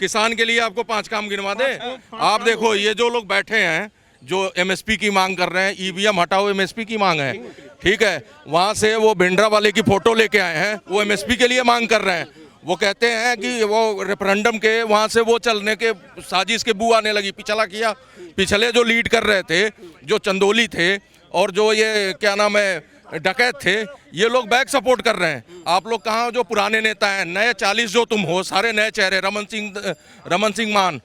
किसान के लिए आपको 5 काम गिनवा दें। आप देखो ये जो लोग बैठे हैं जो एमएसपी की मांग कर रहे हैं, ईवीएम हटाओ एमएसपी की मांग है, ठीक है। वहां से वो भिंडरा वाले की फोटो लेके आए हैं, वो एमएसपी के लिए मांग कर रहे हैं। वो कहते हैं कि वो रेफरेंडम के वहां से वो चलने के साजिश के बू आने लगी। पिछले जो लीड कर रहे थे, जो चंदोली थे और जो ये क्या नाम है डकैत थे, ये लोग बैक सपोर्ट कर रहे हैं। आप लोग कहाँ जो पुराने नेता हैं, नए 40 जो तुम हो, सारे नए चेहरे, रमन सिंह मान,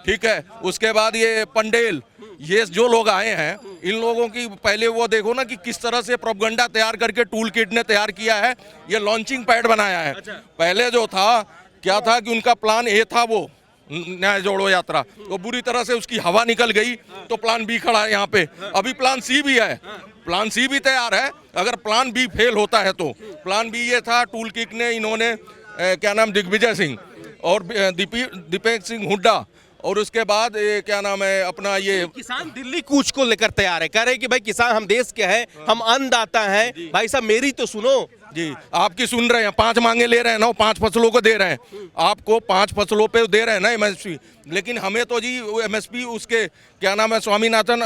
ठीक है। उसके बाद ये पंडेल, ये जो लोग आए हैं, इन लोगों की पहले वो देखो ना कि किस तरह से प्रोपगंडा तैयार करके टूल किट ने तैयार किया है, ये लॉन्चिंग पैड बनाया है। पहले जो था क्या था कि उनका प्लान ए था, वो न्याय जोड़ो यात्रा, तो बुरी तरह से उसकी हवा निकल गई, तो प्लान बी खड़ा है यहाँ पे। अभी प्लान सी भी है, प्लान सी भी तैयार है। अगर प्लान बी फेल होता है तो प्लान बी ये था, टूल किट ने इन्होंने क्या नाम दिग्विजय सिंह और दीपेक सिंह हुड्डा, और उसके बाद ये क्या नाम है अपना ये किसान दिल्ली कूच को लेकर तैयार है, कह रहे हैं कि भाई किसान हम देश के हैं, हम अन्नदाता हैं, भाई साहब मेरी तो सुनो। जी, आपकी सुन रहे हैं, 5 मांगे ले रहे हैं ना, 5 फसलों को दे रहे हैं, आपको 5 फसलों पे दे रहे हैं ना एमएसपी, लेकिन हमें तो जी वो एमएसपी उसके क्या नाम है स्वामीनाथन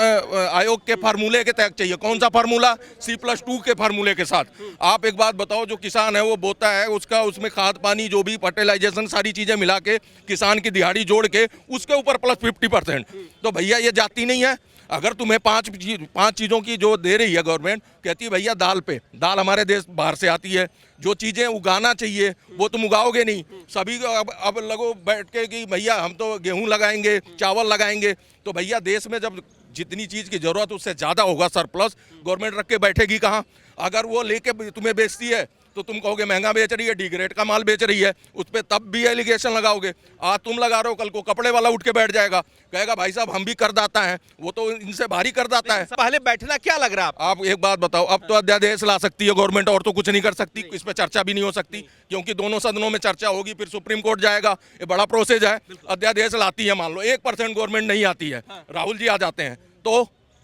आयोग के फार्मूले के तहत चाहिए। कौन सा फार्मूला? C+2 के फार्मूले के साथ। आप एक बात बताओ, जो किसान है वो बोता है, उसका उसमें खाद पानी जो भी फर्टिलाइजेशन सारी चीजें मिला के किसान की दिहाड़ी जोड़ के उसके ऊपर प्लस 50%, तो भैया ये जाती नहीं है। अगर तुम्हें 5 चीज़ों की जो दे रही है गवर्नमेंट, कहती है भैया दाल हमारे देश बाहर से आती है, जो चीज़ें उगाना चाहिए वो तुम उगाओगे नहीं। सभी अब लगो बैठ के कि भैया हम तो गेहूं लगाएंगे, चावल लगाएंगे, तो भैया देश में जब जितनी चीज़ की ज़रूरत उससे ज़्यादा होगा सरप्लस, गवर्नमेंट रख के बैठेगी कहाँ? अगर वो लेके तुम्हें बेचती है तो तुम कहोगे महंगा बेच रही है, डी ग्रेड का माल बेच रही है, उस पर तब भी एलिगेशन लगाओगे। आज तुम लगा रहे हो, कल को कपड़े वाला उठ के बैठ जाएगा, कहेगा भाई साहब हम भी करदाता हैं, वो तो इनसे भारी करदाता है। पहले बैठना क्या लग रहा है आप एक बात बताओ, अब तो अध्यादेश ला सकती है गवर्नमेंट, और तो कुछ नहीं कर सकती, इस पर चर्चा भी नहीं हो सकती, क्योंकि दोनों सदनों में चर्चा होगी, फिर सुप्रीम कोर्ट जाएगा, ये बड़ा प्रोसेस है। अध्यादेश लाती है, मान लो 1% गवर्नमेंट नहीं आती है, राहुल जी आ जाते हैं, तो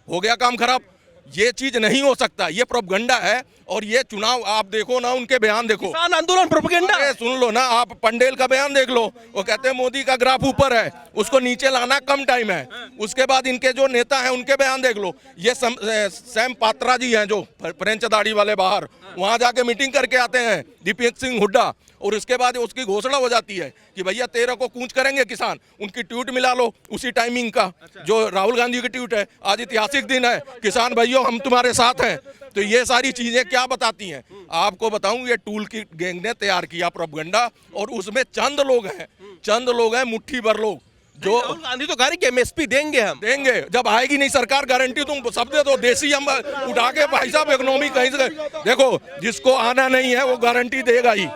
हो गया काम खराब। ये चीज नहीं हो सकता, ये प्रोपगंडा है। और ये चुनाव आप देखो ना, उनके बयान देखो, किसान आंदोलन प्रोपगेंडा। सुन लो ना, आप पंडेल का बयान देख लो, वो कहते हैं मोदी का ग्राफ ऊपर है, उसको नीचे लाना कम टाइम है। उसके बाद इनके जो नेता हैं उनके बयान देख लो, ये सैम पात्रा जी हैं जो फ्रेंच दाढ़ी वाले, बाहर वहां जाके मीटिंग करके आते हैं, दीपेक सिंह हुड्डा, और उसके बाद उसकी घोषणा हो जाती है कि भैया 13 को कूच करेंगे किसान। उनकी ट्वीट मिला लो उसी टाइमिंग का, जो राहुल गांधी की ट्वीट है, आज ऐतिहासिक दिन है, किसान भाइयों हम तुम्हारे साथ हैं। तो ये सारी चीजें क्या बताती हैं? आपको बताऊं, ये टूल किट गैंग ने तैयार किया प्रोपगंडा, और उसमें चंद लोग हैं, मुट्ठी भर लोग, जो राहुल गांधी तो कह रहे कि एमएसपी देंगे, हम देंगे। जब आएगी नहीं सरकार, गारंटी तुम सब दे दो, देसी हम उठा के भाई साहब इकोनॉमी कहीं से देखो, जिसको आना नहीं है वो गारंटी देगा ही,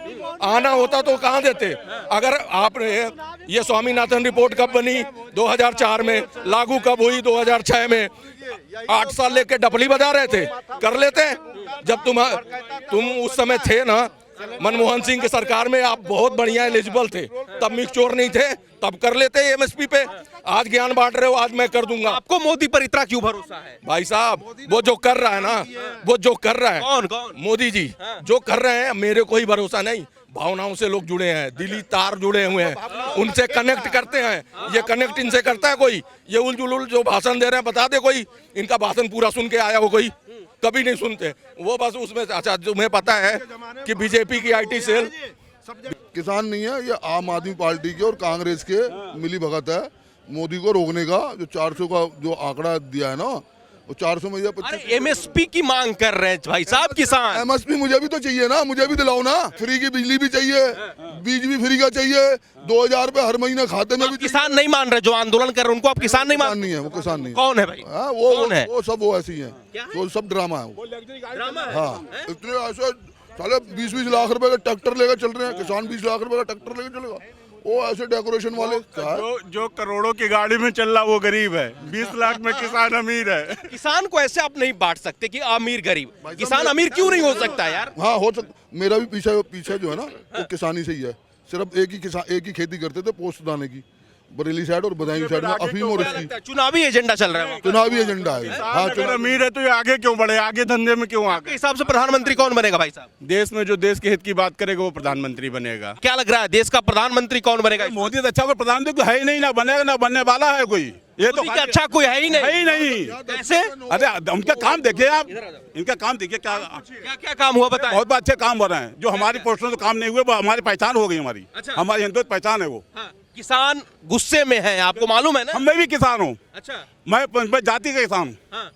आना होता तो कहाँ देते। अगर आपने ये स्वामीनाथन रिपोर्ट कब बनी? 2004 में, लागू कब हुई? 2006 में। 8 साल लेके डपली बजा रहे थे, कर लेते। जब तुम उस समय थे ना मनमोहन सिंह की सरकार में, आप बहुत बढ़िया एलिजिबल थे, तब मिक्सचोर नहीं थे, तब कर लेते एमएसपी पे। आज ज्ञान बांट रहे हो, आज मैं कर दूंगा। आपको मोदी पर इतना क्यों भरोसा है? भाई साहब वो जो कर रहा है ना, वो जो कर रहा है, कौन? मोदी जी जो कर रहे हैं, मेरे कोई भरोसा नहीं। भावनाओं से लोग जुड़े हैं, दिली तार जुड़े हुए हैं, उनसे कनेक्ट करते हैं। ये कनेक्ट इनसे करता है कोई? ये उलझुल जो भाषण दे रहे हैं, बता दे कोई इनका भाषण पूरा सुन के आया हो? कोई कभी नहीं सुनते वो, बस उसमें। अच्छा, तुम्हें पता है कि बीजेपी की IT सेल किसान नहीं है, ये आम आदमी पार्टी के और कांग्रेस के मिली भगत है मोदी को रोकने का। जो 400 का जो आंकड़ा दिया है ना, वो 400 में 25 एमएसपी की मांग कर रहे हैं भाई साहब किसान। एमएसपी मुझे भी तो चाहिए ना, मुझे भी दिलाओ ना। फ्री की बिजली भी चाहिए, बीज भी फ्री का चाहिए, 2000 रुपए हर महीने खाते में भी। किसान नहीं मान रहे, जो आंदोलन कर रहे हैं उनको आप किसान नहीं मान? नहीं है वो, किसान नहीं। कौन है भाई? वो सब वो ऐसी है, वो सब ड्रामा है वो। हाँ, इतने ऐसे साले 20-20 लाख रुपए का ट्रैक्टर लेकर चल रहे हैं किसान, 20 लाख रुपए का ट्रैक्टर लेकर चलेगा। वो ऐसे डेकोरेशन वाले जो करोड़ों की गाड़ी में चल रहा वो गरीब है, 20 लाख में किसान अमीर है। किसान को ऐसे आप नहीं बांट सकते कि अमीर गरीब। किसान अमीर क्यों नहीं हो सकता यार? हाँ हो सकता, मेरा भी पीछे जो है ना वो किसानी से ही है। सिर्फ एक ही खेती करते थे पोस्ट दाने की, बरेली साइड और बदायूं साइड में अफीम और इसकी लगता है चुनावी एजेंडा चल रहा है वहाँ। चुनावी एजेंडा है। हाँ, अगर अमीर है तो ये आगे क्यों बढ़े, आगे धंधे में क्यों आपके आगे? हिसाब से प्रधानमंत्री कौन बनेगा भाई साहब? देश में जो देश के हित की बात करेगा वो प्रधानमंत्री बनेगा। क्या लग रहा है देश का प्रधानमंत्री कौन बनेगा? मोदी तो अच्छा, कोई प्रधानमंत्री तो है ही नहीं, ना बनेगा ना बनने वाला है कोई। ये तो मोदी का अच्छा कोई है ही नहीं। है ही नहीं। कैसे? अरे उनका काम देखिए आप, इनका काम देखिए क्या क्या क्या काम हुआ बताएं। बहुत अच्छे काम हो रहे हैं। जो हमारी पोस्टों से काम नहीं हुए वो हमारी पहचान हो गई, हमारी अच्छा। हमारी हिंदुत्व पहचान है वो। हाँ, किसान गुस्से में है, आपको मालूम है ना? मैं भी किसान हूँ, अच्छा। मैं जाति का किसान हूँ। हाँ।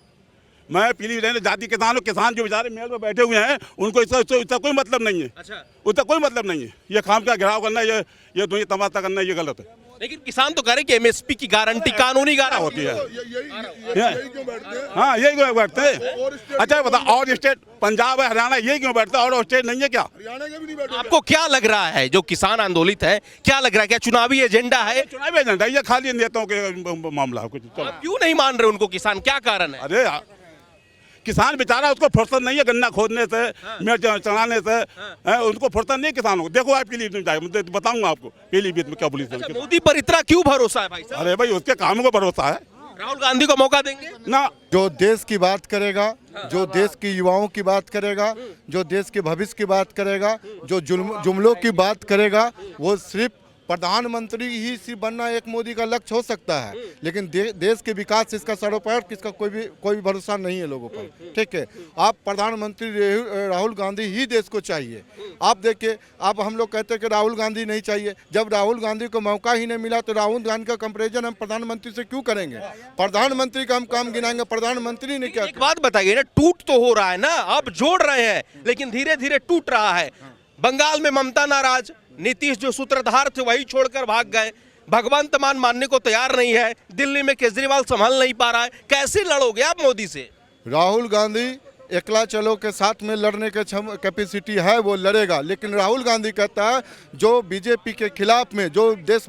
मैं पीली रहने जाति किसान हूँ। किसान जो बेचारे मेल में बैठे हुए हैं उनको इसका कोई मतलब नहीं है। अच्छा। उसका कोई मतलब नहीं है। ये काम का घेराव करना, ये दुनिया तमाशा करना, ये गलत है। लेकिन किसान तो कह रहे कि एमएसपी की गारंटी कानूनी गारंटी होती है। यही क्यों बैठते हैं? हाँ, यही क्यों बैठते हैं? और स्टेट अच्छा बता, और स्टेट पंजाब है, हरियाणा, यही क्यों बैठते हैं? और स्टेट नहीं है क्या? हरियाणा के भी नहीं बैठे। आपको क्या लग रहा है जो किसान आंदोलित है, क्या लग रहा है, क्या चुनावी एजेंडा है? चुनावी एजेंडा ये खाली नेताओं के मामला है कुछ। चलो। आप क्यों नहीं मान रहे उनको किसान, क्या कारण है? अरे किसान बेचारा, उसको फुर्सत नहीं है गन्ना खोदने से, मिर्च चढ़ाने से, उनको फुर्सत नहीं है किसानों को। देखो आप पीलीभीत में जाए, बताऊंगा आपको पीलीभीत में क्या पुलिस है। मोदी पर इतना क्यों भरोसा है भाई साहब? अरे भाई उसके काम को भरोसा है राहुल गांधी को मौका देंगे ना। जो देश की बात करेगा, जो देश की युवाओं की बात करेगा, जो देश के भविष्य की बात करेगा, जो जुमलों की बात करेगा, वो सिर्फ प्रधानमंत्री ही सिर्फ बनना एक मोदी का लक्ष्य हो सकता है, लेकिन देश के विकास से इसका सरोपार किसका कोई भी भरोसा नहीं है लोगों पर। ठीक है, आप प्रधानमंत्री राहुल गांधी ही देश को चाहिए। आप देखिए, आप हम लोग कहते हैं कि राहुल गांधी नहीं चाहिए। जब राहुल गांधी को मौका ही नहीं मिला तो राहुल गांधी का कंपैरिजन हम प्रधानमंत्री से क्यों करेंगे? प्रधानमंत्री का हम काम गिनाएंगे, प्रधानमंत्री ने क्या? एक बात बताइए ना, टूट तो हो रहा है ना, आप जोड़ रहे हैं लेकिन धीरे धीरे टूट रहा है। बंगाल में ममता नाराज, नीतीश जो सूत्रधार थे वही छोड़कर भाग गए, भगवंत मान मानने को तैयार नहीं है, दिल्ली में केजरीवाल संभाल नहीं पा रहा है। कैसे लड़ोगे आप मोदी से? राहुल गांधी एकला चलो के साथ में लड़ने के कैपेसिटी है, वो लड़ेगा। लेकिन राहुल गांधी कहता है जो बीजेपी के खिलाफ में, जो देश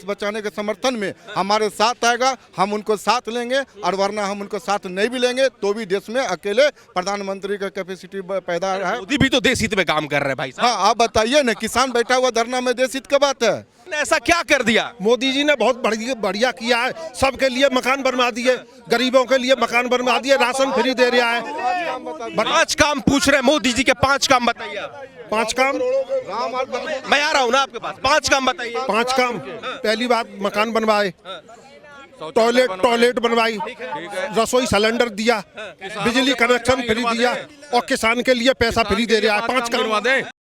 बचाने के समर्थन में हमारे साथ आएगा, हम उनको साथ लेंगे, और वरना हम उनको साथ नहीं भी लेंगे तो भी देश में अकेले प्रधानमंत्री का कैपेसिटी पैदा है। मोदी भी तो देश हित में काम कर रहे हैं भाई साहब। हाँ, आप बताइए ना, किसान बैठा हुआ धरना में देश हित की बात है। ऐसा क्या कर दिया? मोदी जी ने बहुत बढ़िया किया है, सबके लिए मकान बनवा दिए, गरीबों के लिए मकान बनवा दिए, राशन फ्री दे रहा है। 5 काम पूछ रहे हैं मोदी जी के, 5 काम बताइए आप। 5 काम, मैं आ रहा हूँ ना आपके पास, 5 काम बताइए। 5 काम। पहली बात, मकान बनवाए, टॉयलेट बनवाई, रसोई सिलेंडर दिया, बिजली कनेक्शन फ्री दिया, और किसान के लिए पैसा फ्री दे रहा है। 5 काम।